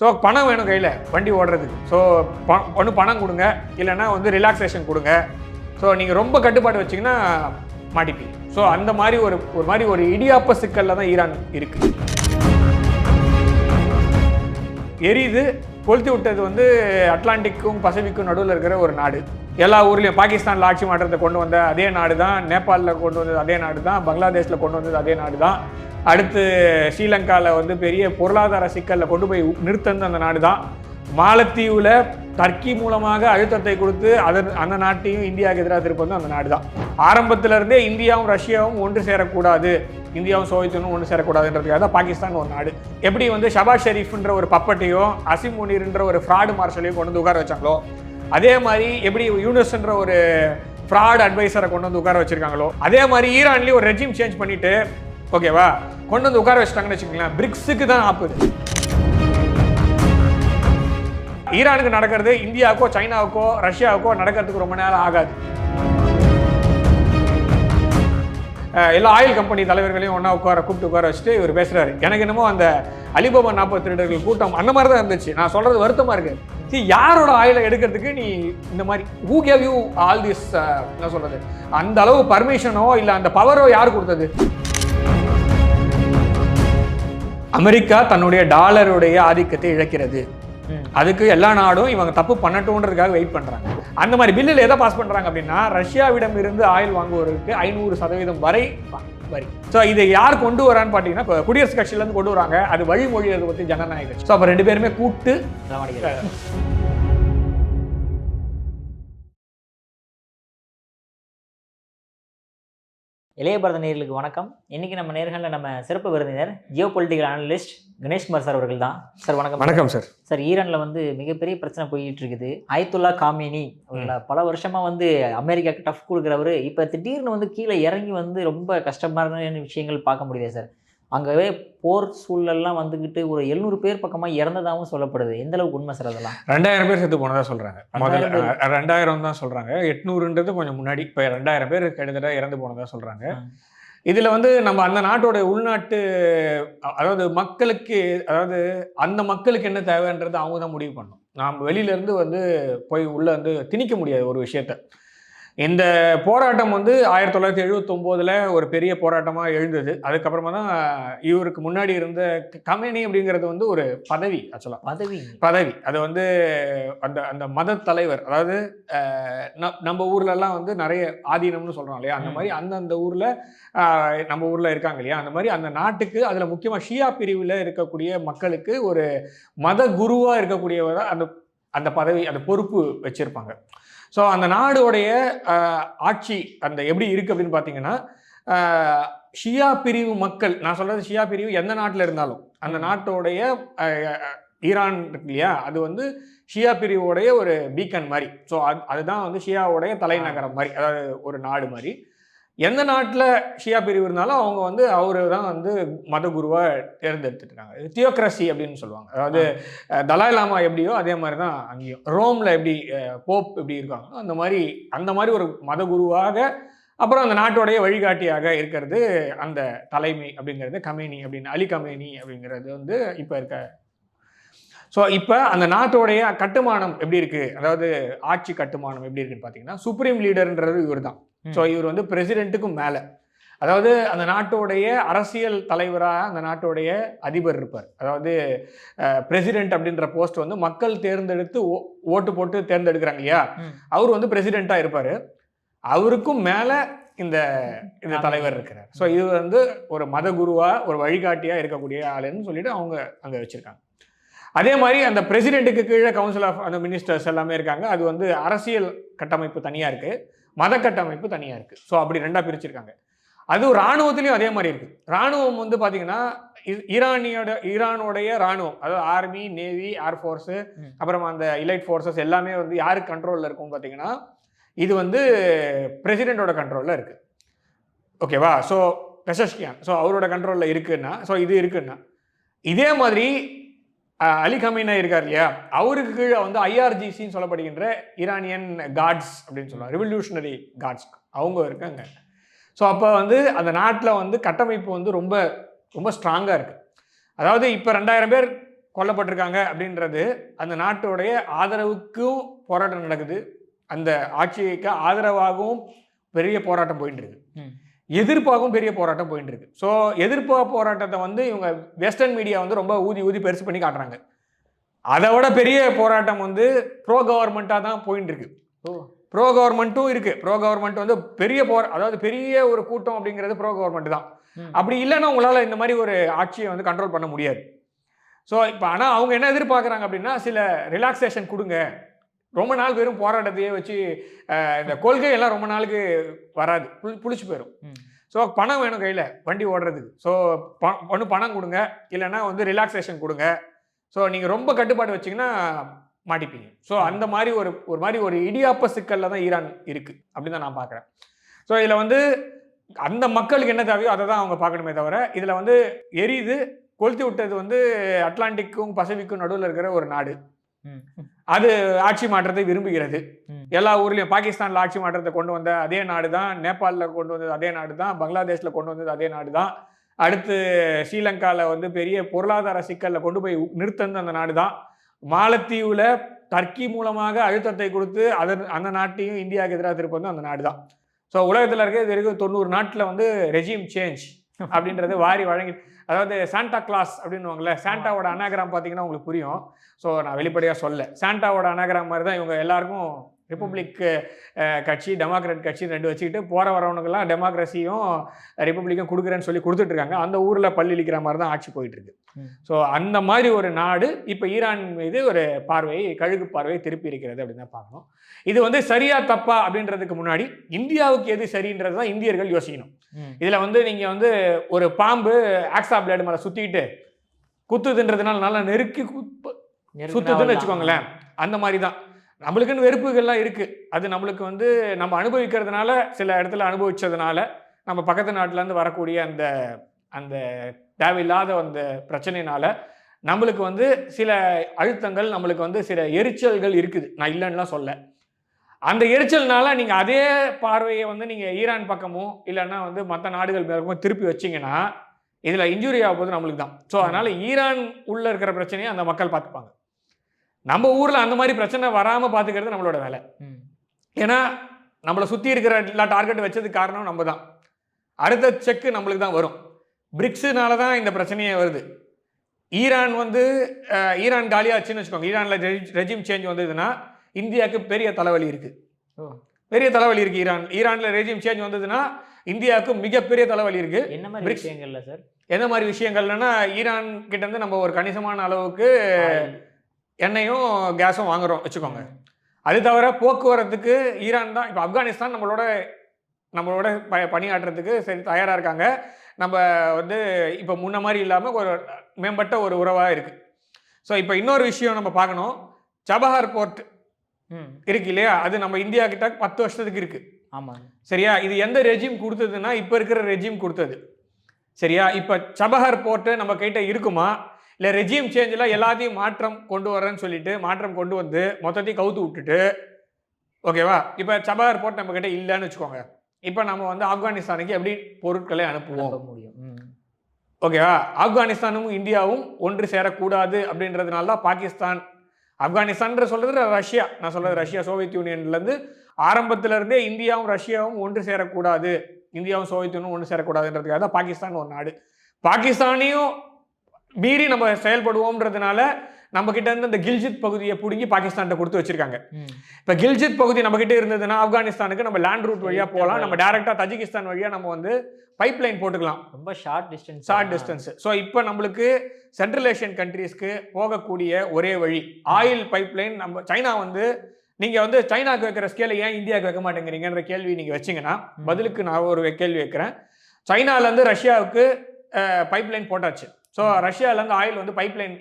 So பணம் வேணும் கையில் வண்டி ஓடுறதுக்கு. ஸோ ஒன்று பணம் கொடுங்க, இல்லைன்னா வந்து ரிலாக்ஸேஷன் கொடுங்க. ஸோ நீங்கள் ரொம்ப கட்டுப்பாடு வச்சிங்கன்னா மாட்டிப்பீங்க. ஸோ அந்த மாதிரி ஒரு இடியாப்ப சிக்கலில் தான் ஈரான் இருக்குது. எரியுது, கொளுத்தி விட்டது வந்து அட்லாண்டிக்கும் பசிபிக்கும் நடுவில் இருக்கிற ஒரு நாடு. எல்லா ஊர்லேயும் பாகிஸ்தானில் ஆட்சி மாற்றத்தை கொண்டு வந்த அதே நாடு தான், நேபாளில் கொண்டு வந்தது அதே நாடு தான், பங்களாதேஷில் கொண்டு வந்தது அதே நாடு தான், அடுத்து ஸ்ரீலங்காவில் வந்து பெரிய பொருளாதார சிக்கலில் கொண்டு போய் நிறுத்தது அந்த நாடு தான். மாலத்தீவில் டர்க்கி மூலமாக அழுத்தத்தை கொடுத்து அந்த நாட்டையும் இந்தியாவுக்கு எதிராக திருப்பது அந்த நாடு தான். ஆரம்பத்திலிருந்தே இந்தியாவும் ரஷ்யாவும் ஒன்று சேரக்கூடாது, இந்தியாவும் சோவியத்துனும் ஒன்று சேரக்கூடாதுன்றதுக்காக தான் பாகிஸ்தான் ஒரு நாடு. எப்படி வந்து ஷபாஸ் ஷெரீஃப்ன்ற ஒரு பப்பட்டையோ அசிம் முனீர்ன்ற ஒரு ஃப்ராடு மார்ஷலையும் கொண்டு வந்து உட்கார வச்சாங்களோ, அதே மாதிரி எப்படி யூனிஸ்ன்ற ஒரு ஃப்ராட் அட்வைசரை கொண்டு வந்து உட்கார வச்சிருக்காங்களோ, அதே மாதிரி ஈரான்லேயும் ஒரு ரெஜிம் சேஞ்ச் பண்ணிட்டு ஓகேவா கொண்டு வந்து உட்கார வச்சுட்டாங்கன்னு வச்சுக்கோங்களேன். பிரிக்ஸுக்கு தான் ஆப்புது. ஈரானுக்கு நடக்கிறது இந்தியாவுக்கோ சைனாவுக்கோ ரஷ்யாவுக்கோ நடக்கிறதுக்கு ரொம்ப நேரம் ஆகாது. எல்லா ஆயில் கம்பெனி தலைவர்களையும் ஒன்றா கூப்பிட்டு உட்கார வச்சுட்டு இவர் பேசுகிறாரு. எனக்கு என்னமோ அந்த அலிபாபா 40 திருடர்கள் கூட்டம் அந்த மாதிரி தான் இருந்துச்சு. நான் சொல்கிறது வருத்தமாக இருக்கு. யாரோட ஆயிலை எடுக்கிறதுக்கு நீ இந்த மாதிரி who cave you all this, என்ன சொல்கிறது, அந்த அளவு பர்மிஷனோ இல்லை அந்த பவரோ யார் கொடுத்தது? அமெரிக்கா தன்னுடைய டாலருடைய ஆதிக்கத்தை இழக்கிறது. அதுக்கு எல்லா நாடும் இவங்க தப்பு பண்ணட்டும்ன்றதுக்காக வெயிட் பண்றாங்க. அந்த மாதிரி பில்லில் எதை பாஸ் பண்றாங்க அப்படின்னா, ரஷ்யாவிடம் இருந்து ஆயில் வாங்குவதற்கு 500% வரை வரி. ஸோ இதை யார் கொண்டு வரான்னு பார்த்தீங்கன்னா குடியரசுக் கட்சியிலேருந்து கொண்டு வராங்க. அது வழிமொழி அதை பற்றி ஜனநாயக கட்சி. ஸோ அப்போ 2 பேருமே கூட்டு இளைய பாரத நேயர்களுக்கு வணக்கம். இன்னைக்கு நம்ம நேர்களில் நம்ம சிறப்பு விருந்தினர் Jio political analyst Ganeshkumar sir அவர்கள் தான். சார் வணக்கம். வணக்கம் சார். சார், ஈரானில் வந்து மிகப்பெரிய பிரச்சனை போயிட்டு இருக்குது. அயத்துல்லா காமேனி பல வருஷமா வந்து அமெரிக்காவுக்கு டஃப் கொடுக்குறவர் இப்போ திடீர்னு வந்து கீழே இறங்கி வந்து ரொம்ப கஷ்டமான விஷயங்கள் பார்க்க முடியுது சார். அங்கவே போர் சூழல்லாம் வந்துக்கிட்டு ஒரு 700 பேர் பக்கமாக இறந்ததாகவும் சொல்லப்படுது. எந்த அளவுக்கு உண்மை சார்? அதெல்லாம் 2000 பேர் செத்து போனதா சொல்கிறாங்க. முதல்ல 2000 தான் சொல்கிறாங்க. 800ன்றது கொஞ்சம் முன்னாடி. இப்போ 2000 பேர் கிட்டத்தட்ட இறந்து போனதா சொல்கிறாங்க. இதில் வந்து நம்ம அந்த நாட்டோட உள்நாட்டு, அதாவது மக்களுக்கு, அதாவது அந்த மக்களுக்கு என்ன தேவைன்றது அவங்க தான் முடிவு பண்ணணும். நாம் வெளியிலேருந்து வந்து போய் உள்ளே வந்து திணிக்க முடியாது ஒரு விஷயத்த. இந்த போராட்டம் வந்து 1979 ஒரு பெரிய போராட்டமாக எழுந்தது. அதுக்கப்புறமா தான் இவருக்கு முன்னாடி இருந்த கமேனி அப்படிங்கிறது வந்து ஒரு பதவி. ஆக்சுவலாக பதவி அது வந்து அந்த மத தலைவர், அதாவது நம்ம ஊர்லலாம் வந்து நிறைய ஆதீனம்னு சொல்கிறோம் இல்லையா, அந்த மாதிரி அந்தந்த ஊரில் நம்ம ஊரில் இருக்காங்க இல்லையா, அந்த மாதிரி அந்த நாட்டுக்கு அதில் முக்கியமாக ஷியா பிரிவில் இருக்கக்கூடிய மக்களுக்கு ஒரு மத குருவாக இருக்கக்கூடியவர் அந்த பதவி, அந்த பொறுப்பு வச்சுருப்பாங்க. ஸோ அந்த நாடோடைய ஆட்சி அந்த எப்படி இருக்குது அப்படின்னு பார்த்தீங்கன்னா, ஷியா பிரிவு மக்கள், நான் சொல்கிறது ஷியா பிரிவு எந்த நாட்டில் இருந்தாலும் அந்த நாட்டோடைய ஈரான் இருக்கு இல்லையா, அது வந்து ஷியா பிரிவோடைய ஒரு பீக்கன் மாதிரி. ஸோ அதுதான் வந்து ஷியாவோடைய தலைநகரம் மாதிரி, அதாவது ஒரு நாடு மாதிரி. எந்த நாட்டில் ஷியா பிரிவு இருந்தாலும் அவங்க வந்து அவரு தான் வந்து மத குருவாக தேர்ந்தெடுத்துட்டாங்க. தியோக்ரஸி அப்படின்னு சொல்லுவாங்க. அதாவது தலாய் லாமா எப்படியோ அதே மாதிரி தான் அங்கேயும். ரோமில் எப்படி போப் எப்படி இருக்காங்களோ அந்த மாதிரி ஒரு மத குருவாக, அப்புறம் அந்த நாட்டோடைய வழிகாட்டியாக இருக்கிறது அந்த தலைமை அப்படிங்கிறது கமேனி அப்படின்னு, அலி கமேனி அப்படிங்கிறது வந்து இப்போ இருக்க. ஸோ இப்போ அந்த நாட்டோடைய கட்டுமானம் எப்படி இருக்குது, அதாவது ஆட்சி கட்டுமானம் எப்படி இருக்குன்னு பார்த்தீங்கன்னா, சுப்ரீம் லீடர்ன்றது இவர் தான். ஸோ இவர் வந்து பிரசிடென்ட்டுக்கும் மேலே, அதாவது அந்த நாட்டோடைய அரசியல் தலைவராக அந்த நாட்டோடைய அதிபர் இருப்பார். அதாவது பிரசிடென்ட் அப்படின்ற போஸ்ட் வந்து மக்கள் தேர்ந்தெடுத்து ஓட்டு போட்டு தேர்ந்தெடுக்கிறாங்க இல்லையா, அவர் வந்து பிரசிடெண்ட்டாக இருப்பார். அவருக்கும் மேலே இந்த தலைவர் இருக்கிறார். ஸோ இது வந்து ஒரு மத குருவாக ஒரு வழிகாட்டியாக இருக்கக்கூடிய ஆளுன்னு சொல்லிட்டு அவங்க அங்கே வச்சுருக்காங்க. அதே மாதிரி அந்த பிரசிடென்ட்டுக்கு கீழே கவுன்சில் ஆஃப் அந்த மினிஸ்டர்ஸ் எல்லாமே இருக்காங்க. அது வந்து அரசியல் கட்டமைப்பு தனியாக இருக்குது, மத கட்டமைப்பு தனியாக இருக்குது. ஸோ அப்படி 2ஆக பிரிச்சிருக்காங்க. அது இராணுவத்துலேயும் அதே மாதிரி இருக்குது. இராணுவம் வந்து பார்த்தீங்கன்னா ஈரானோடைய இராணுவம், அதாவது ஆர்மி, நேவி, ஏர்ஃபோர்ஸு, அப்புறம் அந்த எலைட் ஃபோர்ஸஸ் எல்லாமே வந்து யாருக்கு கண்ட்ரோலில் இருக்கும் பார்த்தீங்கன்னா, இது வந்து பிரசிடெண்ட்டோட கண்ட்ரோலில் இருக்குது. ஓகேவா? ஸோ பெஷஷ்கியான், ஸோ அவரோட கண்ட்ரோலில் இருக்குன்னா, ஸோ இது இருக்குன்னா, இதே மாதிரி அலி கமேனி இருக்கார் இல்லையா, அவருக்கு கீழே வந்து ஐஆர்ஜிசின்னு சொல்லப்படுகின்ற ஈரானியன் கார்ட்ஸ் அப்படின்னு சொல்லுவாங்க, ரெவல்யூஷனரி கார்ட்ஸ், அவங்க இருக்காங்க. ஸோ அப்போ வந்து அந்த நாட்டில் வந்து கட்டமைப்பு வந்து ரொம்ப ரொம்ப ஸ்ட்ராங்காக இருக்குது. அதாவது இப்போ 2000 பேர் கொல்லப்பட்டிருக்காங்க அப்படின்றது அந்த நாட்டுடைய ஆதரவுக்கும் போராட்டம் நடக்குது, அந்த ஆட்சிக்கு ஆதரவாகவும் பெரிய போராட்டம் போயிட்டு இருக்கு, எதிர்ப்பாகவும் பெரிய போராட்டம் போயிட்டு இருக்கு. ஸோ எதிர்ப்பா போராட்டத்தை வந்து இவங்க வெஸ்டர்ன் மீடியா வந்து ரொம்ப ஊதி ஊதி பெருசு பண்ணி காட்டுறாங்க. அதை விட பெரிய போராட்டம் வந்து ப்ரோ கவர்மெண்ட்டாக தான் போயிட்டு இருக்கு. ப்ரோ கவர்மெண்ட்டும் இருக்கு. ப்ரோ கவர்மெண்ட் வந்து பெரிய அதாவது பெரிய ஒரு கூட்டம் அப்படிங்கிறது ப்ரோ கவர்மெண்ட் தான். அப்படி இல்லைன்னா உங்களால் இந்த மாதிரி ஒரு ஆட்சியை வந்து கண்ட்ரோல் பண்ண முடியாது. ஸோ இப்போ ஆனால் அவங்க என்ன எதிர்பார்க்குறாங்க அப்படின்னா, சில ரிலாக்ஸேஷன் கொடுங்க, ரொம்ப நாள் வெறும் போராட்டத்தையே வச்சு இந்த கொள்கையெல்லாம் ரொம்ப நாளுக்கு வராது, புளிச்சு போயிடும். ஸோ பணம் வேணும் கையில் வண்டி ஓடுறதுக்கு. ஸோ ஒன்று பணம் கொடுங்க, இல்லைன்னா வந்து ரிலாக்ஸேஷன் கொடுங்க. ஸோ நீங்கள் ரொம்ப கட்டுப்பாடு வச்சிங்கன்னா மாட்டிப்பீங்க. ஸோ அந்த மாதிரி ஒரு மாதிரி ஒரு இடியாப்ப சிக்கலில் தான் ஈரான் இருக்குது அப்படின்னு தான் நான் பார்க்குறேன். ஸோ இதில் வந்து அந்த மக்களுக்கு என்ன தேவையோ அதை தான் அவங்க பார்க்கணுமே தவிர, இதில் வந்து எரியுது கொளுத்தி விட்டது வந்து அட்லாண்டிக்கும் பசிபிக்கும் நடுவில் இருக்கிற ஒரு நாடு. அது ஆட்சி மாற்றத்தை விரும்புகிறது. எல்லா ஊர்லயும் பாகிஸ்தான்ல ஆட்சி மாற்றத்தை கொண்டு வந்த அதே நாடு தான், நேபாளில் கொண்டு வந்தது அதே நாடு தான், பங்களாதேஷ்ல கொண்டு வந்தது அதே நாடு தான், அடுத்து ஸ்ரீலங்காவில் வந்து பெரிய பொருளாதார சிக்கலில் கொண்டு போய் நிறுத்தது அந்த நாடு தான், மாலத்தீவுல டர்க்கி மூலமாக அழுத்தத்தை கொடுத்து அந்த நாட்டையும் இந்தியாவுக்கு எதிராக திருப்பது அந்த நாடு தான். ஸோ உலகத்தில் இருக்க இது வரைக்கும் 90 நாட்டில் வந்து ரெஜிம் சேஞ்ச் அப்படின்றது வாரி வழங்கி, அதாவது சாண்டா கிளாஸ் அப்படின்னுவாங்கல்ல, சாண்டாவோட அனாகிராம் பார்த்தீங்கன்னா உங்களுக்கு புரியும். ஸோ நான் வெளிப்படையாக சொல்ல, சாண்டாவோட அனாகிராம் மாதிரி தான் இவங்க எல்லாருக்கும் ரிப்பப்ளிக் கட்சி டெமோக்ராட் கட்சி ரெண்டு வச்சுக்கிட்டு போகிற வரவனுக்கெல்லாம் டெமோக்ரஸியும் ரிப்பப்ளிக்கும் கொடுக்குறேன்னு சொல்லி கொடுத்துட்ருக்காங்க. அந்த ஊரில் பள்ளி இழிக்கிற மாதிரி தான் ஆட்சி போயிட்டுருக்கு. ஸோ அந்த மாதிரி ஒரு நாடு இப்போ ஈரான் மீது ஒரு கழுகு பார்வையை திருப்பி இருக்கிறது அப்படின்னு தான் பார்க்கணும். இது வந்து சரியா தப்பா அப்படின்றதுக்கு முன்னாடி இந்தியாவுக்கு எது சரின்றது தான் இந்தியர்கள் யோசிக்கணும். இதில் வந்து நீங்கள் வந்து ஒரு பாம்பு ஆக்ஸா பிளேடு மேலே சுற்றிக்கிட்டு குத்துதுன்றதுனால நல்லா நெருக்கி சுத்துதுன்னு வச்சுக்கோங்களேன். அந்த மாதிரி தான் நம்மளுக்குன்னு வெறுப்புகள்லாம் இருக்குது. அது நம்மளுக்கு வந்து நம்ம அனுபவிக்கிறதுனால, சில இடத்துல அனுபவிச்சதுனால, நம்ம பக்கத்து நாட்டிலேருந்து வரக்கூடிய அந்த அந்த தேவையில்லாத அந்த பிரச்சனையினால நம்மளுக்கு வந்து சில அழுத்தங்கள், நம்மளுக்கு வந்து சில எரிச்சல்கள் இருக்குது. நான் இல்லைன்னுலாம் சொல்ல. அந்த எரிச்சல்னால நீங்கள் அதே பார்வையை வந்து நீங்கள் ஈரான் பக்கமோ இல்லைன்னா வந்து மற்ற நாடுகள் பக்கமோ திருப்பி வச்சிங்கன்னா இதில் இன்ஜுரி ஆக போது நம்மளுக்கு தான். ஸோ அதனால் ஈரான் உள்ளே இருக்கிற பிரச்சனையை அந்த மக்கள் பார்த்துப்பாங்க. நம்ம ஊரில் அந்த மாதிரி பிரச்சனை வராமல் பார்த்துக்கிறது நம்மளோட வேலை. ஏன்னா நம்மளை சுற்றி இருக்கிற எல்லா டார்கெட் வச்சதுக்கு காரணம் நம்ம தான். அடுத்த செக்கு நம்மளுக்கு தான் வரும். பிரிக்ஸுனால தான் இந்த பிரச்சனையே வருது. ஈரான் வந்து ஈரான் காலியாச்சுன்னு வச்சுக்கோங்க, ஈரானில் ரெஜிம் சேஞ்ச் வந்ததுன்னா இந்தியாவுக்கு பெரிய தலைவலி இருக்குது. பெரிய தலைவலி இருக்குது. ஈரானில் ரெஜிம் சேஞ்ச் வந்ததுன்னா இந்தியாவுக்கு மிகப்பெரிய தலைவலி இருக்குது. என்ன மாதிரி விஷயங்கள்ல சார்? என்ன மாதிரி விஷயங்கள்னா, ஈரான் கிட்டேருந்து நம்ம ஒரு கணிசமான அளவுக்கு எண்ணெயும் கேஸும் வாங்குறோம் வச்சுக்கோங்க. அது தவிர போக்குவரத்துக்கு ஈரான் தான். இப்போ ஆப்கானிஸ்தான் நம்மளோட பணியாற்றுறதுக்கு சரி தயாராக இருக்காங்க. நம்ம வந்து இப்போ முன்ன மாதிரி இல்லாமல் ஒரு மேம்பட்ட ஒரு உறவாக இருக்குது. ஸோ இப்போ இன்னொரு விஷயம் நம்ம பார்க்கணும். சபஹார் போர்ட் இருக்கு இல்லையா, அது நம்ம இந்தியா கிட்ட 10 வருஷத்துக்கு இருக்குது. ஆமாம், சரியா? இது எந்த ரெஜிம் கொடுத்ததுன்னா இப்போ இருக்கிற ரெஜிம் கொடுத்தது. சரியா? இப்போ சபஹார் போர்ட்டு நம்ம கிட்ட இருக்குமா, இல்லை ரெஜிம் சேஞ்சில் எல்லாத்தையும் மாற்றம் கொண்டு வரேன்னு சொல்லிட்டு மாற்றம் கொண்டு வந்து மொத்தத்தையும் கவுத்து விட்டுட்டு, ஓகேவா, இப்போ சபஹார் போர்ட் நம்ம கிட்ட இல்லைன்னு வச்சுக்கோங்க. இப்போ நம்ம வந்து ஆப்கானிஸ்தானுக்கு எப்படி பொருட்களை அனுப்புவோம் முடியும்? ஓகேவா? ஆப்கானிஸ்தானும் இந்தியாவும் ஒன்று சேரக்கூடாது அப்படின்றதுனால தான் பாகிஸ்தான், ஆப்கானிஸ்தான் சொல்றது ரஷ்யா, நான் சொல்றது ரஷ்யா சோவியத் யூனியன்லேருந்து ஆரம்பத்திலிருந்தே இந்தியாவும் ரஷ்யாவும் ஒன்று சேரக்கூடாது, இந்தியாவும் சோவியத் யூனியனும் ஒன்று சேரக்கூடாதுன்றதுக்காக தான் பாகிஸ்தான் ஒரு நாடு. பாகிஸ்தானையும் மீறி நம்ம செயல்படுவோம்ன்றதுனால நம்ம கிட்ட இருந்து இந்த கில்ஜித் பகுதியை பிடுங்கி பாகிஸ்தான் கொடுத்து வச்சிருக்காங்க. இப்போ கில்ஜித் பகுதி நம்ம கிட்ட இருந்ததுன்னா ஆப்கானிஸ்தானுக்கு நம்ம லேண்ட் ரூட் வழியா போகலாம். நம்ம டைரக்டா தஜிகிஸ்தான் வழியா நம்ம வந்து பைப் லைன் போட்டுக்கலாம். ரொம்ப ஷார்ட் டிஸ்டன்ஸ். ஸோ இப்போ நம்மளுக்கு சென்ட்ரல் ஏஷியன் கண்ட்ரீஸ்க்கு போகக்கூடிய ஒரே வழி ஆயில் பைப் லைன். நம்ம சைனா வந்து நீங்கள் வந்து சைனாக்கு வைக்கிற ஸ்கேலை ஏன் இந்தியாவுக்கு வைக்க மாட்டேங்கிறீங்கன்ற கேள்வி நீங்கள் வச்சிங்கன்னா பதிலுக்கு நான் ஒரு கேள்வி வைக்கிறேன். சைனாலேருந்து ரஷ்யாவுக்கு பைப் லைன் போட்டாச்சு. ஸோ ரஷ்யாவிலேருந்து ஆயில் வந்து பைப் லைன்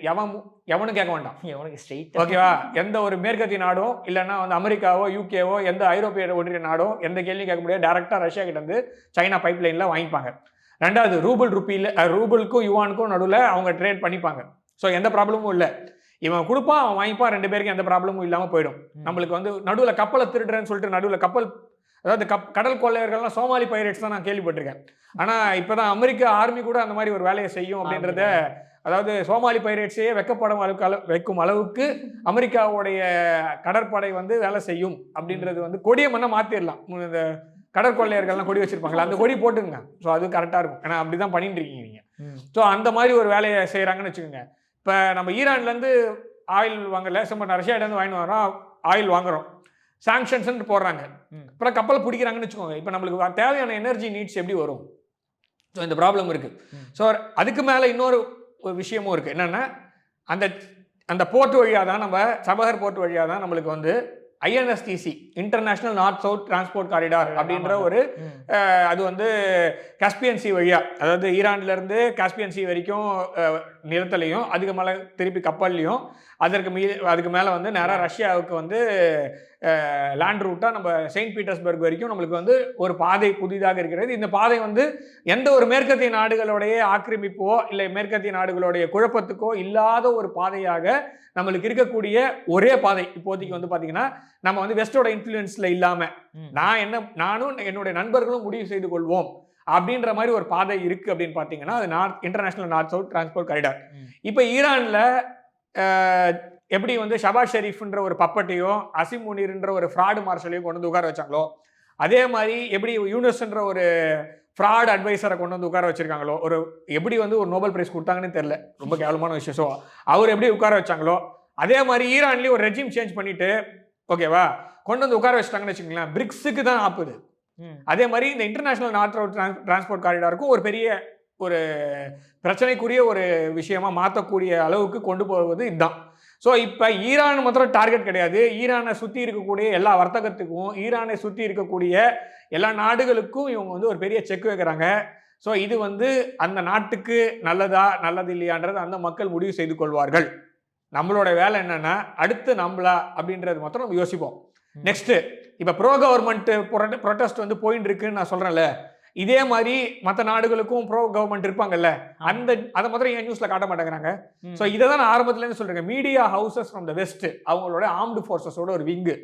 எவனும் கேட்க வேண்டாம், எவனுக்கு ஸ்ட்ரெயிட், ஓகேவா? எந்த ஒரு மேற்கத்திய நாடும் இல்லைன்னா வந்து அமெரிக்காவோ யூகேவோ எந்த ஐரோப்பிய ஒன்றிய நாடும் எந்த கேள்வியும் கேட்க முடியாது. டேரெக்டாக ரஷ்யா கிட்ட இருந்து சைனா பைப் லைனில் வாங்கிப்பாங்க. ரெண்டாவது ரூபிளுக்கும் யுவானுக்கும் நடுவில் அவங்க ட்ரேட் பண்ணிப்பாங்க. ஸோ எந்த ப்ராப்ளமும் இல்லை. இவன் கொடுப்பான், அவன் வாங்கிப்பான், ரெண்டு பேருக்கு எந்த ப்ராப்ளமும் இல்லாமல் போயிடும். நம்மளுக்கு வந்து நடுவில் கப்பலை திருடுறேன்னு சொல்லிட்டு நடுவில் கப்பல், அதாவது கடல் கொள்ளையர்கள்லாம் சோமாலி பைரேட்ஸ் தான் நான் கேள்விப்பட்டிருக்கேன். ஆனால் இப்போ தான் அமெரிக்க ஆர்மி கூட அந்த மாதிரி ஒரு வேலையை செய்யும் அப்படின்றத அதாவது சோமாலி பைரேட்ஸையே வெக்கப்படும் வைக்கும் அளவுக்கு அமெரிக்காவுடைய கடற்படை வந்து வேலை செய்யும் அப்படின்றது வந்து கொடியை மண்ணை மாற்றிடலாம். இந்த கடற்கொள்ளையர்கள்லாம் கொடி வச்சிருப்பாங்களா, அந்த கொடி போட்டுங்க. ஸோ அது கரெக்டாக இருக்கும். ஏன்னா அப்படி தான் பண்ணிட்டு இருக்கீங்க நீங்கள். ஸோ அந்த மாதிரி ஒரு வேலையை செய்கிறாங்கன்னு வச்சுக்கோங்க. இப்போ நம்ம ஈரான்லேருந்து ஆயில் வாங்கல, நம்ம ரஷ்யாவிலேருந்து வாங்கிட்டு வரோம், ஆயில் வாங்குறோம், சாங்ஷன்ஸ் போடுறாங்க, அப்புறம் கப்பல் பிடிக்கிறாங்கன்னு வச்சுக்கோங்க. இப்போ நம்மளுக்கு தேவையான எனர்ஜி நீட்ஸ் எப்படி வரும்? ஸோ இந்த ப்ராப்ளம் இருக்குது. ஸோ அதுக்கு மேலே இன்னொரு விஷயமும் இருக்குது. என்னென்னா அந்த அந்த போர்ட் வழியாக தான், நம்ம சபஹர் போர்ட் வழியாக தான் நம்மளுக்கு வந்து INSTC international north south transport corridor அப்படின்ற ஒரு அது வந்து காஸ்பியன் சி வழியா, அதாவது ஈரான்லேருந்து காஸ்பியன் சி வரைக்கும் நிலத்திலையும் அதுக்கு மேலே திருப்பி கப்பல்லையும் அதுக்கு மேலே வந்து நேராக ரஷ்யாவுக்கு வந்து லேண்ட் ரூட்டாக நம்ம செயின்ட் பீட்டர்ஸ்பர்க் வரைக்கும் நம்மளுக்கு வந்து ஒரு பாதை புதிதாக இருக்கிறது. இந்த பாதை வந்து எந்த ஒரு மேற்கத்திய நாடுகளுடைய ஆக்கிரமிப்போ இல்லை மேற்கத்திய நாடுகளுடைய குழப்பத்துக்கோ இல்லாத ஒரு பாதையாக நம்மளுக்கு இருக்கக்கூடிய ஒரே பாதை இப்போதைக்கு வந்து பார்த்தீங்கன்னா, நம்ம வந்து வெஸ்டோட இன்ஃப்ளூயன்ஸில் இல்லாமல் நானும் என்னுடைய நண்பர்களும் முடிவு செய்து கொள்வோம் அப்படின்ற மாதிரி ஒரு பாதை இருக்குது அப்படின்னு பார்த்தீங்கன்னா, அது international north south transport corridor. இப்போ ஈரானில் எப்படி வந்து ஷபாஸ் ஷெரீஃப்ன்ற ஒரு பப்பட்டையோ அசிம் முனீர்ன்ற ஒரு ஃப்ராடு மார்ஷலையும் கொண்டு வந்து உட்கார வச்சாங்களோ, அதே மாதிரி எப்படி யூனிவர்ஸ்ன்ற ஒரு ஃப்ராட் அட்வைசரை கொண்டு வந்து உட்கார வச்சிருக்காங்களோ, எப்படி வந்து ஒரு நோபல் பிரைஸ் கொடுத்தாங்கன்னு தெரியல, ரொம்ப கேவலமான விஷயம். ஸோ அவர் எப்படி உட்கார வச்சாங்களோ அதே மாதிரி ஈரான்லேயும் ஒரு ரெஜிம் சேஞ்ச் பண்ணிட்டு ஓகேவா கொண்டு வந்து உட்கார வச்சிட்டாங்கன்னு வச்சுக்கோங்களேன். பிரிக்ஸுக்கு தான் ஆப்புது. அதே மாதிரி இந்த இன்டர்நேஷனல் நார்த் சவுத் டிரான்ஸ்போர்ட் காரிடாருக்கும் ஒரு பெரிய ஒரு பிரச்சனைக்குரிய ஒரு விஷயமா மாற்றக்கூடிய அளவுக்கு கொண்டு போவது இதுதான். ஸோ இப்போ ஈரான் மாத்திரம் டார்கெட் கிடையாது. ஈரானை சுற்றி இருக்கக்கூடிய எல்லா வர்த்தகத்துக்கும், ஈரானை சுற்றி இருக்கக்கூடிய எல்லா நாடுகளுக்கும் இவங்க வந்து ஒரு பெரிய செக் வைக்கிறாங்க. ஸோ இது வந்து அந்த நாட்டுக்கு நல்லதா நல்லது இல்லையான்றது அந்த மக்கள் முடிவு செய்து கொள்வார்கள். நம்மளோட வேலை என்னன்னா அடுத்து நம்மளா அப்படின்றது மாத்திரம் நம்ம யோசிப்போம். நெக்ஸ்ட் இப்போ ப்ரோ கவர்மெண்ட் ப்ரொட்டஸ்ட் வந்து போயிட்டு இருக்குன்னு நான் சொல்றேன்ல, இதே மாதிரி மற்ற நாடுகளுக்கும் ப்ரோ கவர்மெண்ட் இருப்பாங்கல்ல, அதை மாத்திரம் ஏன் நியூஸ்ல காட்ட மாட்டேங்கிறாங்க? ஸோ இதை தான் நான் ஆரம்பத்துலேருந்து சொல்றேன். Media houses from the west அவங்களோட ஆர்ம்டு ஃபோர்ஸஸோட ஒரு விங்கு.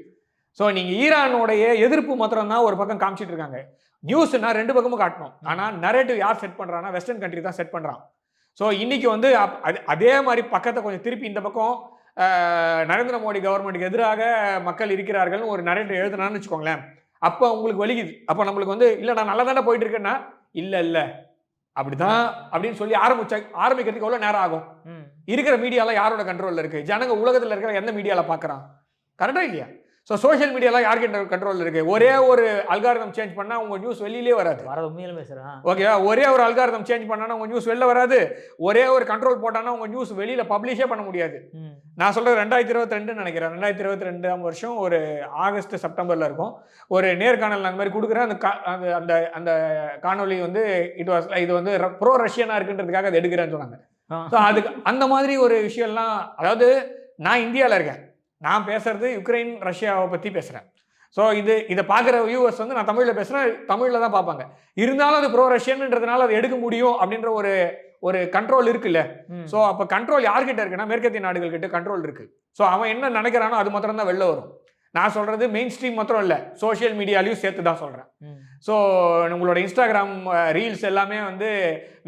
ஸோ நீங்க ஈரானுடைய எதிர்ப்பு மாத்திரம் தான் ஒரு பக்கம் காமிச்சிட்டு இருக்காங்க. நியூஸ்னா ரெண்டு பக்கமும் காட்டணும். ஆனால் நரேட்டிவ் யார் செட் பண்றான்னா வெஸ்டர்ன் கண்ட்ரி தான் செட் பண்றான். ஸோ இன்னைக்கு வந்து அதே மாதிரி பக்கத்தை கொஞ்சம் திருப்பி இந்த பக்கம் நரேந்திர மோடி கவர்மெண்ட்டுக்கு எதிராக மக்கள் இருக்கிறார்கள் ஒரு நரேட்டிவ் எழுதுனான்னு வச்சுக்கோங்களேன். அப்போ உங்களுக்கு வலிக்குது. அப்போ நம்மளுக்கு வந்து இல்லை நான் நல்லா தானே போயிட்டு இருக்கேன்னா இல்லை அப்படிதான் அப்படின்னு சொல்லி ஆரம்பிக்கிறதுக்கு எவ்வளோ நேரம் ஆகும்? இருக்கிற மீடியாலாம் யாரோட கண்ட்ரோலில் இருக்கு? ஜனங்க உலகத்தில் இருக்கிற எந்த மீடியாவில் பார்க்குறான்? கரெக்டாக இல்லையா? ஸோ சோஷியல் மீடியாலாம் யாருக்கு கண்ட்ரோலில் இருக்கு? ஒரே ஒரு அல்காரிதம் சேஞ்ச் பண்ணால் உங்கள் நியூஸ் வெளியிலே வராது. ஓகேவா? ஒரே ஒரு அல்காரிதம் சேஞ்ச் பண்ணால் உங்கள் நியூஸ் வெளில வராது. ஒரே ஒரு கண்ட்ரோல் போட்டானா உங்கள் நியூஸ் வெளியில் பப்ளிஷே பண்ண முடியாது. நான் சொல்கிறது 2022 நினைக்கிறேன். 2022 வருஷம் ஒரு ஆகஸ்ட் செப்டம்பரில் இருக்கும். ஒரு நேர்காணல் அந்த மாதிரி கொடுக்குறேன். அந்த அந்த காணொலி வந்து இது வந்து ப்ரோ ரஷ்யனாக இருக்குன்றதுக்காக அதை எடுக்கிறேன்னு சொன்னாங்க. ஸோ அதுக்கு அந்த மாதிரி ஒரு விஷயம்லாம், அதாவது நான் இந்தியாவில் இருக்கேன், நான் பேசுறது யுக்ரைன் ரஷ்யாவை பற்றி பேசுகிறேன். ஸோ இதை பார்க்குற வியூவர்ஸ் வந்து நான் தமிழில் பேசுகிறேன், தமிழில் தான் பார்ப்பாங்க. இருந்தாலும் அது ப்ரோ ரஷ்யன்ன்றதுனால அதை எடுக்க முடியும் அப்படின்ற ஒரு கண்ட்ரோல் இருக்குல்ல. ஸோ அப்போ கண்ட்ரோல் யார்கிட்ட இருக்குன்னா மேற்கத்திய நாடுகள் கிட்ட கண்ட்ரோல் இருக்கு. ஸோ அவன் என்ன நினைக்கிறானோ அது மாத்திரம் தான் வெளில வரும். நான் சொல்றது மெயின் ஸ்ட்ரீம் மாத்திரம் இல்லை, சோஷியல் மீடியாலையும் சேர்த்து தான் சொல்கிறேன். ஸோ உங்களோட இன்ஸ்டாகிராம் ரீல்ஸ் எல்லாமே வந்து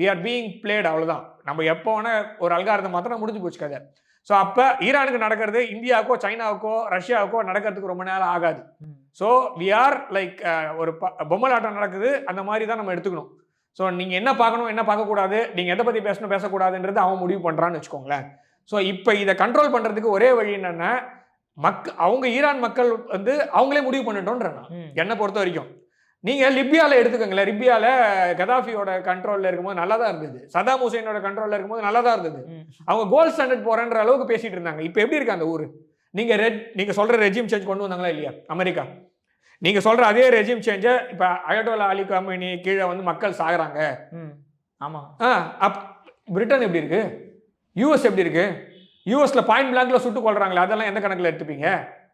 வி ஆர் பீயிங் பிளேட், அவ்வளோதான். நம்ம எப்போ வேணால் ஒரு அல்காரதம் மாத்திரம் முடிஞ்சு போச்சு கதை. ஸோ அப்போ ஈரானுக்கு நடக்கிறது இந்தியாவுக்கோ சைனாவுக்கோ ரஷ்யாவுக்கோ நடக்கிறதுக்கு ரொம்ப நேரம் ஆகாது. ஸோ வி ஆர் லைக் ஒரு பொம்மலாட்டம் நடக்குது, அந்த மாதிரி தான் நம்ம எடுத்துக்கணும். ஸோ நீங்கள் என்ன பார்க்கணும் என்ன பார்க்கக்கூடாது, நீங்கள் எதை பற்றி பேசணும் பேசக்கூடாதுன்றது அவன் முடிவு பண்ணுறான்னு வச்சுக்கோங்களேன். ஸோ இப்போ இதை கண்ட்ரோல் பண்ணுறதுக்கு ஒரே வழி என்னென்னா அவங்க ஈரான் மக்கள் வந்து அவங்களே முடிவு பண்ணிட்டோன்றேன் என்னை பொறுத்த வரைக்கும். நீங்கள் லிபியாவில் எடுத்துக்கோங்களேன். லிபியாவில் கதாஃபியோட கண்ட்ரோலில் இருக்கும்போது நல்லா தான் இருந்தது, சதாம் ஹுசைனோட கண்ட்ரோலில் இருக்கும்போது நல்லா தான் இருந்தது. அவங்க கோல்ட் ஸ்டாண்டர்ட் போகிறன்ற அளவுக்கு பேசிகிட்டு இருந்தாங்க. இப்போ எப்படி இருக்கு அந்த ஊர்? நீங்கள் சொல்கிற ரெஜிம் சேஞ்ச் கொண்டு வந்தாங்களா இல்லையா அமெரிக்கா? நீங்கள் சொல்கிற அதே ரெஜிம் சேஞ்சை இப்போ அயட்டோலா அலி கமேனி கீழே வந்து மக்கள் சாகுறாங்க. ஆமாம். பிரிட்டன் எப்படி இருக்கு? யூஎஸ் எப்படி இருக்கு? யூஎஸில் பாயிண்ட் பிளாங்க்ல சுட்டு கொள்றாங்களே, அதெல்லாம் எந்த கணக்கில் எடுத்துப்பீங்க?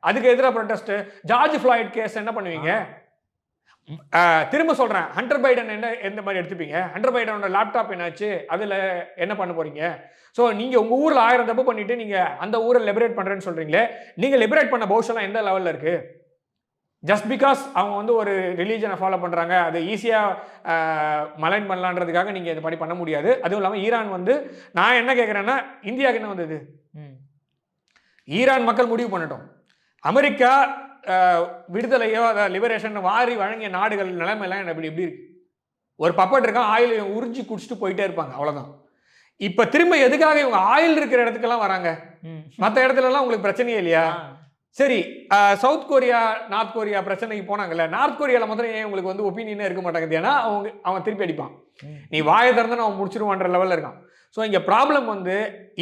அதுக்கு எதிராக ப்ரொட்டஸ்ட். ஜார்ஜ் ஃப்ளாய்ட் கேஸ் என்ன பண்ணுவீங்க? திரும்ப சொல்கிறேன், ஹண்டர் பைடன் எந்த மாதிரி எடுத்துப்பீங்க? ஹண்டர் பைடனோட லேப்டாப் என்னாச்சு, அதில் என்ன பண்ண போறீங்க? ஸோ நீங்கள் உங்கள் ஊரில் 1000 தப்பு பண்ணிட்டு நீங்கள் அந்த ஊரை லிபரேட் பண்ணுறேன்னு சொல்கிறீங்களே, நீங்கள் லிபரேட் பண்ண பௌஷெல்லாம் எந்த லெவலில் இருக்குது? ஜஸ்ட் பிகாஸ் அவங்க வந்து ஒரு ரிலீஜனை ஃபாலோ பண்ணுறாங்க, அது ஈஸியாக மலைன் பண்ணலான்றதுக்காக நீங்கள் இது பண்ண முடியாது. அதுவும் இல்லாமல் ஈரான் வந்து நான் என்ன கேட்குறேன்னா, இந்தியாவுக்கு என்ன வந்தது? ஈரான் மக்கள் முடிவு பண்ணட்டும். அமெரிக்கா விடுதலையோ லிபரேஷன் வாரி வழங்கிய நாடுகள் நிலைமையெல்லாம் எப்படி எப்படி இருக்கு? ஒரு பப்பட் இருக்கான், ஆயில் உறிஞ்சி குடிச்சிட்டு போயிட்டே இருப்பாங்க, அவ்வளோதான். இப்போ திரும்ப எதுக்காக இவங்க ஆயில் இருக்கிற இடத்துக்கெல்லாம் வராங்க? மற்ற இடத்துலலாம் உங்களுக்கு பிரச்சனையே இல்லையா? சரி, சவுத் கொரியா நார்த் கொரியா பிரச்சனைக்கு போனாங்கல்ல, நார்த் கொரியாவில் முதல்ல ஏன் உங்களுக்கு வந்து ஒப்பீனியனே இருக்க மாட்டாங்குது? ஏன்னா அவன் திருப்பி அடிப்பான், நீ வாயை திறந்து அவன் முடிச்சிருவான்ற லெவலில் இருக்கான். ஸோ இங்கே ப்ராப்ளம் வந்து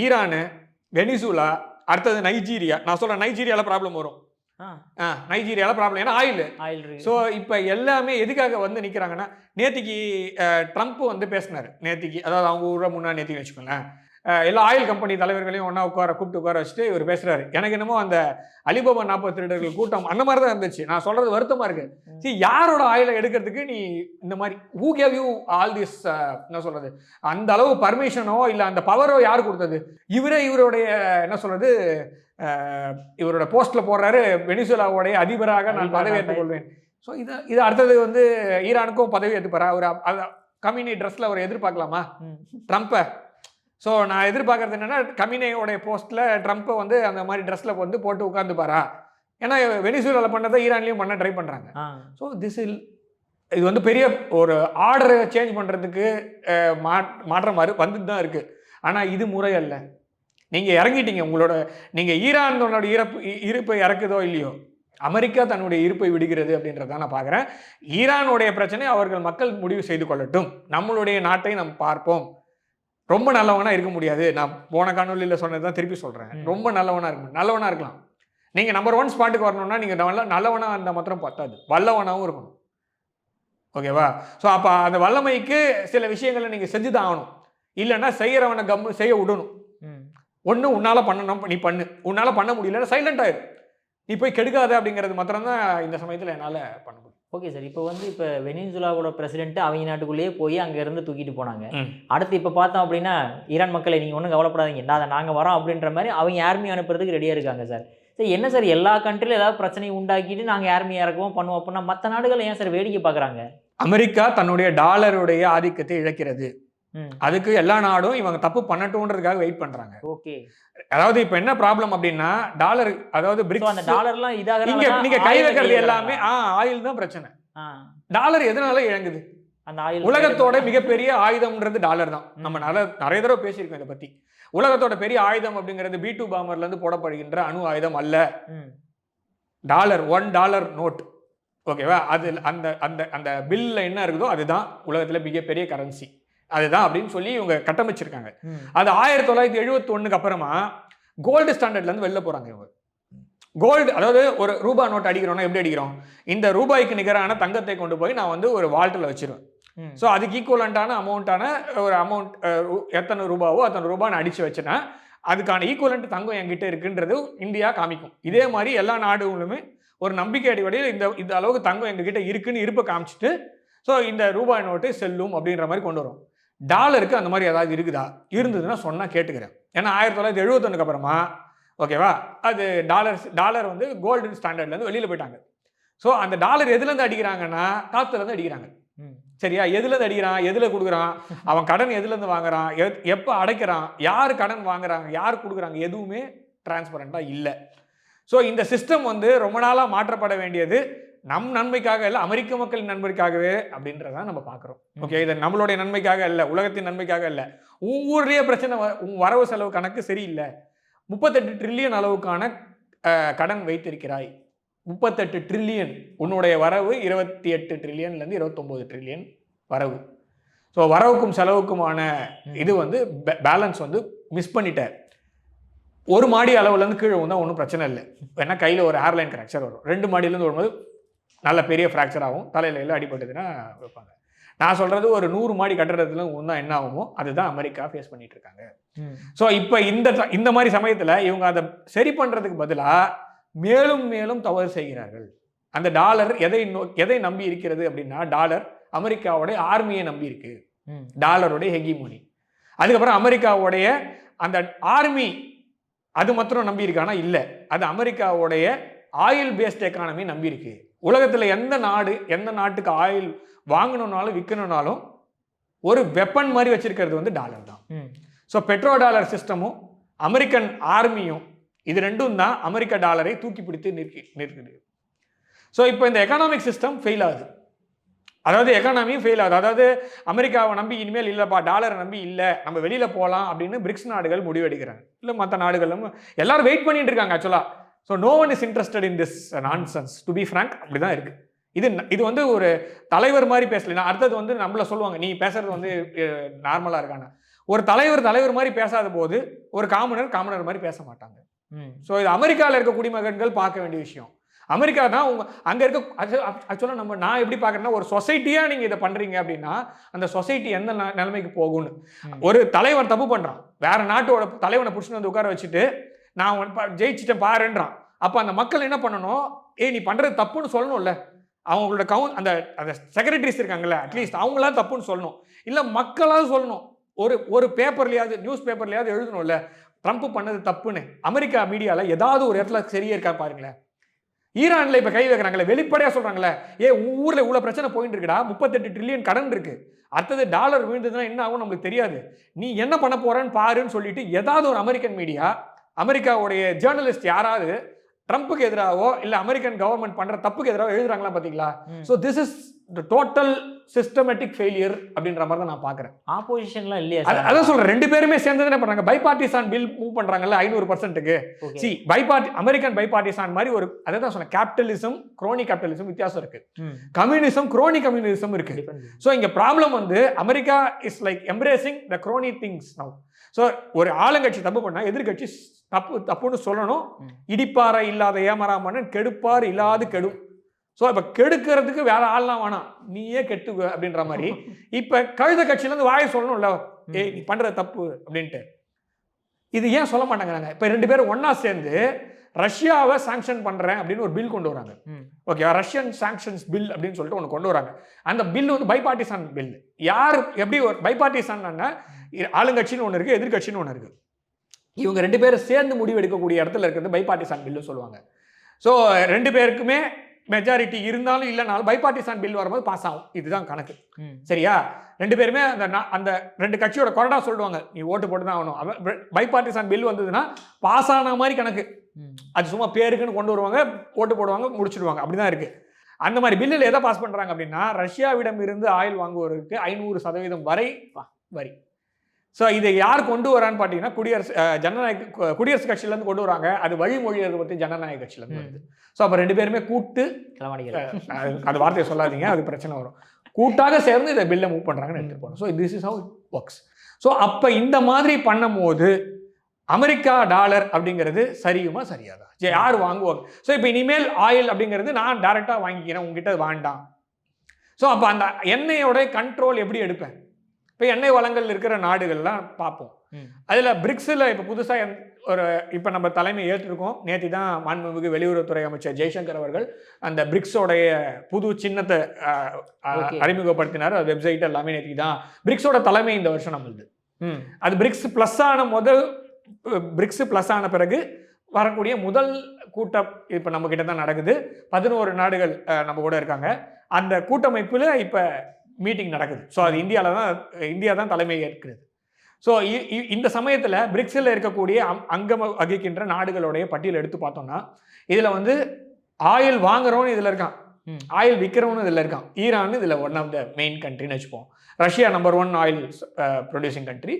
ஈரானு, வெனிசுலா, அடுத்தது நைஜீரியா. நான் சொல்கிறேன் நைஜீரியாவில் ப்ராப்ளம் வரும். நைஜீரியாவில் ப்ராப்ளம், ஏன்னா ஆயில். ஸோ இப்போ எல்லாமே எதுக்காக வந்து நிற்கிறாங்கன்னா, நேத்திக்கு ட்ரம்ப் வந்து பேசினார். நேத்திக்கு அதாவது அவங்க ஊரை முன்னாடி நேத்திக்கு வச்சுக்கோங்களேன், எல்லா ஆயில் கம்பெனி தலைவர்களையும் ஒன்றா கூப்பிட்டு உட்கார வச்சுட்டு இவர் பேசுகிறாரு. எனக்கு என்னமோ அந்த அலிபாபா 40 திருடர்கள் கூட்டம் அந்த மாதிரி தான் இருந்துச்சு. நான் சொல்கிறது வருத்தமாக இருக்குது. சரி, யாரோட ஆயிலை எடுக்கிறதுக்கு நீ இந்த மாதிரி who cave you all this, என்ன சொல்கிறது, அந்த அளவு பர்மிஷனோ இல்லை அந்த பவரோ யார் கொடுத்தது? இவருடைய என்ன சொல்கிறது, இவரோட போஸ்ட்டில் போடுறாரு, வெனிசுலாவுடைய அதிபராக நான் பதவி ஏற்றுக் கொள்வேன். ஸோ இது அடுத்தது வந்து ஈரானுக்கும் பதவி ஏற்றுப்பாரா? ஒரு கம்யூனி ட்ரெஸ்ஸில் அவர் எதிர்பார்க்கலாமா ட்ரம்ப்பை? ஸோ நான் எதிர்பார்க்கறது என்னென்னா, கமினேயோடைய போஸ்ட்டில் ட்ரம்ப்பை வந்து அந்த மாதிரி ட்ரெஸ்ஸில் வந்து போட்டு உட்காந்துப்பாரா? ஏன்னா வெனிசுலாவில் பண்ணதை ஈரான்லேயும் பண்ண ட்ரை பண்ணுறாங்க. ஸோ இது வந்து பெரிய ஒரு ஆர்டரை சேஞ்ச் பண்ணுறதுக்கு மாற்றம் வந்துட்டு தான் இருக்குது. ஆனால் இது முறை அல்ல. நீங்கள் இறங்கிட்டீங்க உங்களோட, நீங்கள் ஈரானோட இருப்பை இறக்குதோ இல்லையோ, அமெரிக்கா தன்னுடைய இருப்பை விடுகிறது அப்படின்றத நான் பார்க்குறேன். ஈரானுடைய பிரச்சனை அவர்கள் மக்கள் முடிவு செய்து கொள்ளட்டும், நம்மளுடைய நாட்டை நம்ம பார்ப்போம். ரொம்ப நல்லவனா இருக்க முடியாது. நான் போன காணொலியில் சொன்னது தான் திருப்பி சொல்கிறேன். ரொம்ப நல்லவனா இருக்கலாம். நீங்கள் நம்பர் 1 ஸ்பாட்டுக்கு வரணும்னா நீங்கள் நல்லவனாக இருந்தால் மாத்திரம் பத்தாது, வல்லவனாகவும் இருக்கணும். ஓகேவா? ஸோ அப்போ அந்த வல்லமைக்கு சில விஷயங்களை நீங்கள் செஞ்சு தான் ஆகணும். இல்லைன்னா செய்கிறவனை செய்ய விடணும். ஒன்று உன்னால் பண்ணணும், நீ பண்ணு. உன்னால் பண்ண முடியலன்னா சைலண்ட் ஆயிரு, நீ போய் கெடுக்காத அப்படிங்கிறது மாத்திரம்தான் இந்த சமயத்தில் என்னால் பண்ண முடியும். ஓகே சார், இப்போ வந்து இப்போ வெனிசுலாவோட பிரசிடென்ட் அவங்க நாட்டுக்குள்ளேயே போய் அங்கேருந்து தூக்கிட்டு போனாங்க. அடுத்து இப்போ பார்த்தோம் அப்படின்னா, ஈரான் மக்களை நீங்கள் ஒன்றும் கவலைப்படாதீங்க, நாங்கள் வரோம் அப்படின்ற மாதிரி அவங்க ஆர்மி அனுப்புறதுக்கு ரெடியாக இருக்காங்க சார். சரி, என்ன சார் எல்லா கண்ட்ரிலும் ஏதாவது பிரச்சனையை உண்டாக்கிட்டு நாங்கள் ஆர்மி இறக்குவோம் பண்ணுவோம் அப்படின்னா மற்ற நாடுகள் ஏன் சார் வேடிக்கை பார்க்குறாங்க? அமெரிக்கா தன்னுடைய டாலருடைய ஆதிக்கத்தை இழக்கிறது. அதுக்கு எல்லா நாடும் இவங்க தப்பு பண்ணட்டும்ன்றதுக்காக வெயிட் பண்றாங்க. ஓகே, அதாவது இப்போ என்ன ப்ராப்ளம் அப்படின்னா, டாலர், அதாவது பிரிக்ஸ், அந்த டாலர்லாம் இதாக நீங்க கை வைக்கிறது எல்லாமே ஆயில் தான் பிரச்சனை. டாலர் எதனால இழங்குது? அந்த ஆயில் உலகத்தோட மிகப்பெரிய ஆயுதம்ன்றது டாலர் தான். நம்ம நிறைய தடவை பேசியிருக்கோம் இதை பத்தி. உலகத்தோட பெரிய ஆயுதம் அப்படிங்கிறது B2 பாம்பர்ல இருந்து போடப்படுகின்ற அணு ஆயுதம் அல்ல, டாலர். $1 நோட். ஓகேவா? அது அந்த அந்த அந்த பில்ல என்ன இருக்குதோ அதுதான் உலகத்துல மிகப்பெரிய கரன்சி, அதுதான் அப்படின்னு சொல்லி இவங்க கட்டமைச்சிருக்காங்க. அது 1971க்கு அப்புறமா கோல்டு ஸ்டாண்டர்ட்ல இருந்து வெளில போறாங்க இவங்க. கோல்டு, அதாவது ஒரு ரூபா நோட் அடிக்கிறோம்னா எப்படி அடிக்கிறோம்? இந்த ரூபாய்க்கு நிகரான தங்கத்தை கொண்டு போய் நான் வந்து ஒரு வால்ட்டில் வச்சிருவேன். ஸோ அதுக்கு ஈக்குவலண்டான ஒரு அமௌண்ட் எத்தனை ரூபாவோ அத்தனை ரூபாய் நான் அடிச்சு வச்சேன்னா அதுக்கான ஈக்குவலண்ட் தங்கம் என்கிட்ட இருக்குன்றது இந்தியா காமிக்கும். இதே மாதிரி எல்லா நாடுகளுமே ஒரு நம்பிக்கை அடிப்படையில் இந்த அளவுக்கு தங்கம் எங்ககிட்ட இருக்குன்னு இருப்பை காமிச்சிட்டு ஸோ இந்த ரூபாய் நோட்டு செல்லும் அப்படின்ற மாதிரி கொண்டு வரும். டாலருக்கு அந்த மாதிரி ஏதாவது இருக்குதா? இருந்ததுன்னா சொன்னால் கேட்டுக்கிறேன். ஏன்னா 1971க்கு அப்புறமா ஓகேவா, அது டாலர் வந்து கோல்டன் ஸ்டாண்டர்ட்லேருந்து வெளியில் போயிட்டாங்க. ஸோ அந்த டாலர் எதுலேருந்து அடிக்கிறாங்கன்னா காற்றுலேருந்து அடிக்கிறாங்க. சரியா? எதுலேருந்து அடிக்கிறான், எதில் கொடுக்குறான், அவன் கடன் எதுலேருந்து வாங்குறான், எப்போ அடைக்கிறான், யார் கடன் வாங்குறாங்க, யார் கொடுக்குறாங்க, எதுவுமே டிரான்ஸ்பரண்ட்டாக இல்லை. ஸோ இந்த சிஸ்டம் வந்து ரொம்ப நாளாக மாற்றப்பட வேண்டியது நம் நன்மைக்காக இல்லை, அமெரிக்க மக்களின் நன்மைக்காகவே அப்படின்றதான் நம்ம பார்க்குறோம். ஓகே, இது நம்மளுடைய நன்மைக்காக இல்லை, உலகத்தின் நன்மைக்காக இல்லை. ஊர்லேயே பிரச்சனை, வரவு செலவு கணக்கு சரியில்லை, 38 ட்ரில்லியன் அளவுக்கான கடன் வைத்திருக்கிறாய். 38 ட்ரில்லியன், உன்னுடைய வரவு 28 ட்ரில்லியன்லேருந்து 29 ட்ரில்லியன் வரவு. ஸோ வரவுக்கும் செலவுக்குமான இது வந்து பேலன்ஸ் வந்து மிஸ் பண்ணிட்ட. ஒரு மாடி அளவுலேருந்து கீழே வந்தால் ஒன்றும் பிரச்சனை இல்லை, ஏன்னா கையில் ஒரு ஏர்லைன் ஃப்ராக்சர் வரும். 2 மாடியிலேருந்து வரும்போது நல்ல பெரிய ஃப்ராக்சர் ஆகும், தலையில் எல்லாம் அடிபட்டதுன்னா வைப்பாங்க. நான் சொல்கிறது ஒரு 100 மாடி கட்டடத்துல ஒன்றா என்ன ஆகுமோ அதுதான் அமெரிக்கா ஃபேஸ் பண்ணிட்டு இருக்காங்க. ஸோ இப்போ இந்த மாதிரி சமயத்தில் இவங்க அதை சரி பண்ணுறதுக்கு பதிலாக மேலும் மேலும் தவறு செய்கிறார்கள். அந்த டாலர் எதை நம்பி இருக்கிறது அப்படின்னா, டாலர் அமெரிக்காவுடைய ஆர்மியை நம்பி இருக்கு, டாலருடைய ஹெகிமோனி. அதுக்கப்புறம் அமெரிக்காவுடைய அந்த ஆர்மி அது மாத்திரம் நம்பி இருக்கானா? இல்லை, அது அமெரிக்காவுடைய ஆயில் பேஸ்ட் எக்கானமி நம்பி இருக்கு. உலகத்தில் எந்த நாட்டுக்கு ஆயில் வாங்கணும்னாலும் விற்கணும்னாலும் ஒரு வெப்பன் மாதிரி வச்சிருக்கிறது வந்து டாலர் தான். ஸோ பெட்ரோ டாலர் சிஸ்டமும் அமெரிக்கன் ஆர்மியும் இது ரெண்டும் தான் அமெரிக்க டாலரை தூக்கி பிடித்து நிற்குது. ஸோ இப்போ இந்த எக்கனாமிக் சிஸ்டம் ஃபெயில் ஆகுது, அதாவது எக்கானமியும் ஃபெயில் ஆகுது. அதாவது அமெரிக்காவை நம்பி இனிமேல் இல்லைப்பா, டாலரை நம்பி இல்லை, நம்ம வெளியில் போகலாம் அப்படின்னு பிரிக்ஸ் நாடுகள் முடிவெடுக்கிறாங்க. இல்லை மற்ற நாடுகளும் எல்லாரும் வெயிட் பண்ணிட்டு இருக்காங்க ஆக்சுவலாக. So no one is interested in this nonsense, to be frank அப்படி தான் இருக்குது. இது வந்து ஒரு தலைவர் மாதிரி பேசலைன்னா அடுத்தது வந்து நம்மள சொல்லுவாங்க நீ பேசுறது வந்து நார்மலாக இருக்காங்க. ஒரு தலைவர் மாதிரி பேசாத போது ஒரு காமனர் மாதிரி பேச மாட்டாங்க. ஸோ இது அமெரிக்காவில் இருக்க குடிமகன்கள் பார்க்க வேண்டிய விஷயம். அமெரிக்கா தான் அங்கே இருக்க ஆக்சுவலாக நான் எப்படி பார்க்குறேன்னா, ஒரு சொசைட்டியாக நீங்கள் இதை பண்ணுறீங்க அப்படின்னா அந்த சொசைட்டி எந்த நிலைமைக்கு போகும்னு. ஒரு தலைவர் தப்பு பண்ணுறான், வேற நாட்டோட தலைவனை பிடிச்சின்னு வந்து உட்கார வச்சுட்டு நான் ஜெயிச்சிட்டேன் பாருன்றான். அப்போ அந்த மக்கள் என்ன பண்ணணும், நீ பண்ணுறது தப்புன்னு சொல்லணும்ல. அவங்களோட அந்த செக்ரட்டரிஸ் இருக்காங்கல்ல, அட்லீஸ்ட் அவங்களாம் தப்புன்னு சொல்லணும், இல்லை மக்களாவது சொல்லணும். ஒரு பேப்பர்லையாவது நியூஸ் பேப்பர்லையாவது எழுதணும்ல ட்ரம்ப் பண்ணது தப்புன்னு. அமெரிக்கா மீடியாவில் ஏதாவது ஒரு இடத்துல சரியா இருக்கா பாருங்களேன். ஈரான்ல இப்ப கை வைக்கிறாங்களே, வெளிப்படையா சொல்றாங்களே, ஊர்ல இவ்வளவு பிரச்சனை போயிட்டு இருக்குடா, 38 ட்ரில்லியன் கடன் இருக்கு, அடுத்தது டாலர் விழுந்ததுன்னா என்ன ஆகும் நம்மளுக்கு தெரியாது, நீ என்ன பண்ண போறன்னு பாருன்னு சொல்லிட்டு ஏதாவது ஒரு அமெரிக்கன் மீடியா, அமெரிக்காவுடைய ஜேர்னலிஸ்ட் யாராவது ட்ரம்ப்புக்கு எதிராகவோ இல்ல அமெரிக்கன் கவர்மெண்ட் பண்ற தப்புக்கு எதிராக எழுதுறாங்களா பாத்தீங்களா? So this is the total systematic failure அப்படின்ற மாதிரி தான் நான் பாக்குறேன். ஆப்போசிஷன்லாம் இல்லையா? அதான் சொல்றேன், ரெண்டு பேருமே சேர்ந்து என்ன பண்றாங்க, பைபார்ட்டிசான் பில் மூவ் பண்றாங்கல்ல 500%க்கு. சி அமெரிக்கன் பைபார்ட்டிசான் மாதிரி ஒரு அதான் சொன்னேன், கேபிட்டலிசம் குரோனி கேபிட்டலிசம் வித்தியாசம் இருக்கு, கம்யூனிசம் குரோனி கம்யூனிசம் இருக்கு. சோ இங்க ப்ராப்ளம் வந்து America is like embracing the crony things now. So ஒரு ஆளுங்கட்சி தப்பு பண்ணா எதிர்கட்சி தப்புன்னு சொல்லணும். இடிப்பாறை இல்லாத ஏமாறாமன்னு கெடுப்பார் இல்லாது கெடும். ஸோ இப்போ கெடுக்கிறதுக்கு வேற ஆள்லாம் வேணாம், நீயே கெட்டு அப்படின்ற மாதிரி இப்போ கழுத கட்சியிலேருந்து வாயை சொல்லணும்ல, நீ பண்ற தப்பு அப்படின்ட்டு. இது ஏன் சொல்ல மாட்டாங்கிறாங்க? இப்போ ரெண்டு பேரும் ஒன்னா சேர்ந்து ரஷ்யாவை சாங்ஷன் பண்றேன் அப்படின்னு ஒரு பில் கொண்டு வராங்க. ஓகே, ரஷ்யன் சாங்ஷன்ஸ் பில் அப்படின்னு சொல்லிட்டு ஒன்று கொண்டு வராங்க. அந்த பில் வந்து பைபார்ட்டிசான் பில். யார் எப்படி ஒரு பைபார்ட்டிசான் ஆளுங்கட்சின்னு ஒன்று இருக்கு, எதிர்கட்சின்னு ஒன்று இருக்கு. இவங்க ரெண்டு பேரும் சேர்ந்து முடிவு எடுக்கக்கூடிய இடத்துல இருக்கிறது பைபார்ட்டிசான் பில்லு சொல்லுவாங்க. ஸோ ரெண்டு பேருக்குமே மெஜாரிட்டி இருந்தாலும் இல்லைனாலும் பைபார்ட்டிசான் பில் வரும்போது பாஸ் ஆகும். இதுதான் கணக்கு. சரியா? ரெண்டு பேருமே அந்த ரெண்டு கட்சியோட கொறடா சொல்லுவாங்க, நீ ஓட்டு போட்டு தான் ஆகணும். பைபார்ட்டிசான் பில் வந்ததுன்னா பாஸ் ஆன மாதிரி கணக்கு. அது சும்மா பேருக்குன்னு கொண்டு வருவாங்க, ஓட்டு போடுவாங்க, முடிச்சிடுவாங்க. அப்படிதான் இருக்கு. அந்த மாதிரி பில்லில் எதை பாஸ் பண்றாங்க அப்படின்னா, ரஷ்யாவிடம் இருந்து ஆயில் வாங்குவதற்கு 500% வரை வரி. ஸோ இதை யார் கொண்டு வரான்னு பார்த்தீங்கன்னா குடியரசு கட்சியிலேருந்து கொண்டு வராங்க. அது வழிமொழியதை பற்றி ஜனநாயக கட்சியிலேருந்து வருது. ஸோ அப்போ ரெண்டு பேருமே கூட்டு, அந்த வார்த்தையை சொல்லாதீங்க, அது பிரச்சனை வரும், கூட்டாக சேர்ந்து இதை பில்லை மூவ் பண்ணுறாங்கன்னு எடுத்துகிட்டு போகணும். So this is how it works. So அப்போ இந்த மாதிரி பண்ணும் போது அமெரிக்கா டாலர் அப்படிங்கிறது சரியுமா சரியாதா? யார் வாங்குவாங்க? ஸோ இப்போ இனிமேல் ஆயில் அப்படிங்கிறது நான் டைரெக்டாக வாங்கிக்கிறேன், உங்ககிட்ட வேண்டாம். ஸோ அப்போ அந்த எண்ணெயோட கண்ட்ரோல் எப்படி எடுப்பேன்? இப்போ எண்ணெய் வளங்கள் இருக்கிற நாடுகள்லாம் பார்ப்போம். அதில் பிரிக்ஸில் இப்போ புதுசாக இப்போ நம்ம தலைமை ஏற்றிருக்கோம். நேற்று தான் மாண்புமிகு வெளியுறவுத்துறை அமைச்சர் ஜெய்சங்கர் அவர்கள் அந்த பிரிக்ஸோடைய புது சின்னத்தை அறிமுகப்படுத்தினார். அது வெப்சைட் எல்லாமே நேற்று தான். பிரிக்ஸோட தலைமை இந்த வருஷம் நம்மளுது. அது பிரிக்ஸ் ப்ளஸ் ஆன பிறகு வரக்கூடிய முதல் கூட்டம் இப்போ நம்ம கிட்ட தான் நடக்குது. 11 நாடுகள் நம்ம கூட இருக்காங்க. அந்த கூட்டமைப்பில் இப்போ மீட்டிங் நடக்குது. ஸோ அது இந்தியா தான் தலைமை ஏற்கிறது. ஸோ இந்த சமயத்தில் பிரிக்ஸில் இருக்கக்கூடிய அங்கம் வகிக்கின்ற நாடுகளுடைய பட்டியல் எடுத்து பார்த்தோம்னா இதில் வந்து ஆயில் வாங்குறவனு இதில் இருக்கான், ஆயில் விற்கிறவனு இதில் இருக்கான். ஈரான் இதில் ஒன் ஆஃப் த மெயின் கண்ட்ரின்னு வச்சுப்போம். Russia number 1 oil producing country.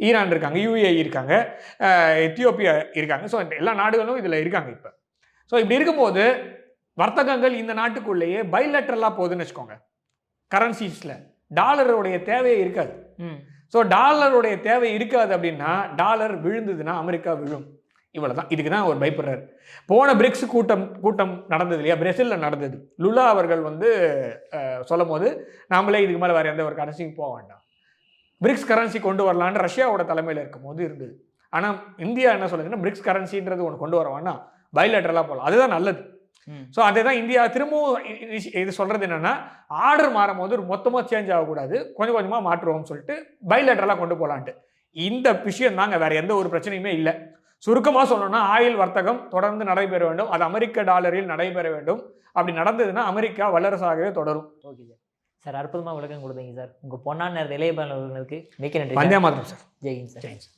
Iran இருக்காங்க, UAE இருக்காங்க, எத்தியோப்பியா இருக்காங்க. ஸோ எல்லா நாடுகளும் இதில் இருக்காங்க இப்போ. ஸோ இப்படி இருக்கும்போது வர்த்தகங்கள் இந்த நாட்டுக்குள்ளேயே பைலேட்ரலாக போகுதுன்னு வச்சுக்கோங்க. கரன்சிஸில் டாலருடைய தேவையே இருக்காது. ஸோ டாலருடைய தேவை இருக்காது அப்படின்னா டாலர் விழுந்ததுன்னா அமெரிக்கா விழும். இவ்வளோதான். இதுக்கு தான் அவர் பயப்படுறாரு. போன பிரிக்ஸ் கூட்டம் நடந்தது இல்லையா, பிரேசிலில் நடந்தது. லுலா அவர்கள் வந்து சொல்லும் போது நாமளே இதுக்கு மேலே வேறு எந்த ஒரு கரன்சிக்கும் போக வேண்டாம், பிரிக்ஸ் கரன்சி கொண்டு வரலான்னு ரஷ்யாவோட தலைமையில் இருக்கும் போது இருந்தது. ஆனால் இந்தியா என்ன சொல்லுதுன்னா, பிரிக்ஸ் கரன்சின்றது ஒன்று கொண்டு வர வேண்டாம், பைலேட்டரலாக போகலாம், அதுதான் நல்லது. ஸோ அதே தான் இந்தியா திரும்பவும் இது சொல்றது என்னன்னா, ஆர்டர் மாறும் போது மொத்தமாக சேஞ்ச் ஆகக்கூடாது, கொஞ்சம் கொஞ்சமாக மாற்றுவோம்னு சொல்லிட்டு பைலேட்டரலாக கொண்டு போகலான்ட்டு. இந்த விஷயம் தாங்க, வேற எந்த ஒரு பிரச்சனையுமே இல்லை. சுருக்கமாக சொல்லணும்னா ஆயில் வர்த்தகம் தொடர்ந்து நடைபெற வேண்டும், அது அமெரிக்க டாலரில் நடைபெற வேண்டும். அப்படி நடந்ததுன்னா அமெரிக்கா வல்லரசாகவே தொடரும். Okay sir. சார் அற்புதமாக விளக்கம் கொடுத்தீங்க சார். உங்கள் பொன்னான நேரத்தை இளைய பயனர்களுக்கு மிக்க நன்றி. வந்தே மாதரம் சார். ஜெய்ஹிந்த் சார். ஜெய்ஹிந்த்.